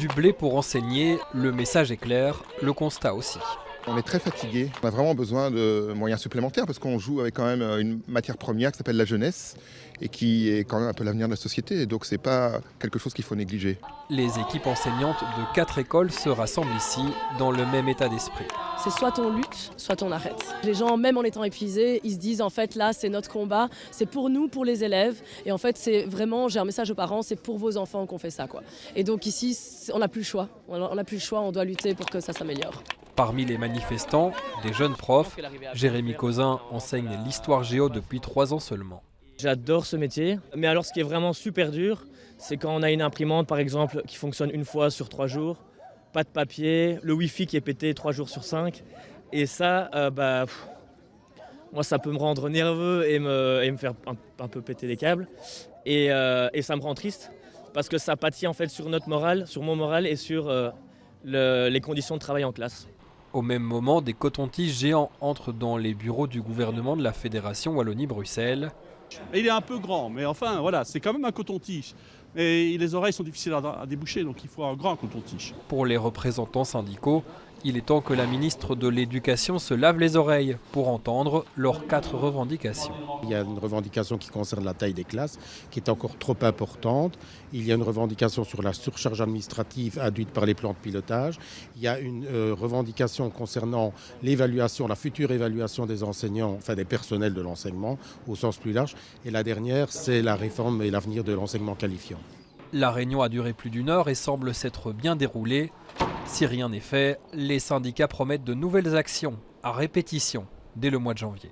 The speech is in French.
Du blé pour enseigner, le message est clair, le constat aussi. On est très fatigué, on a vraiment besoin de moyens supplémentaires parce qu'on joue avec quand même une matière première qui s'appelle la jeunesse et qui est quand même un peu l'avenir de la société, donc c'est pas quelque chose qu'il faut négliger. Les équipes enseignantes de 4 écoles se rassemblent ici dans le même état d'esprit. C'est soit on lutte, soit on arrête. Les gens, même en étant épuisés, ils se disent en fait là c'est notre combat, c'est pour nous, pour les élèves. Et en fait c'est vraiment, j'ai un message aux parents, c'est pour vos enfants qu'on fait ça, quoi. Et donc ici on n'a plus le choix, on doit lutter pour que ça s'améliore. Parmi les manifestants, des jeunes profs. Jérémy Causin enseigne l'histoire géo depuis 3 ans seulement. J'adore ce métier, mais alors ce qui est vraiment super dur, c'est quand on a une imprimante par exemple qui fonctionne une fois sur 3 jours, pas de papier, le wifi qui est pété 3 jours sur 5, et ça, moi ça peut me rendre nerveux et me faire un peu péter les câbles, et ça me rend triste, parce que ça pâtit en fait sur notre morale, sur mon moral et sur les conditions de travail en classe. Au même moment, des cotons-tiges géants entrent dans les bureaux du gouvernement de la Fédération Wallonie-Bruxelles. Il est un peu grand, mais enfin voilà, c'est quand même un coton-tige. Et les oreilles sont difficiles à déboucher, donc il faut un grand coton-tige. Pour les représentants syndicaux, il est temps que la ministre de l'Éducation se lave les oreilles pour entendre leurs 4 revendications. Il y a une revendication qui concerne la taille des classes, qui est encore trop importante. Il y a une revendication sur la surcharge administrative induite par les plans de pilotage. Il y a une revendication concernant l'évaluation, la future évaluation des enseignants, enfin des personnels de l'enseignement au sens plus large. Et la dernière, c'est la réforme et l'avenir de l'enseignement qualifiant. La réunion a duré plus d'1 heure et semble s'être bien déroulée. Si rien n'est fait, les syndicats promettent de nouvelles actions à répétition dès le mois de janvier.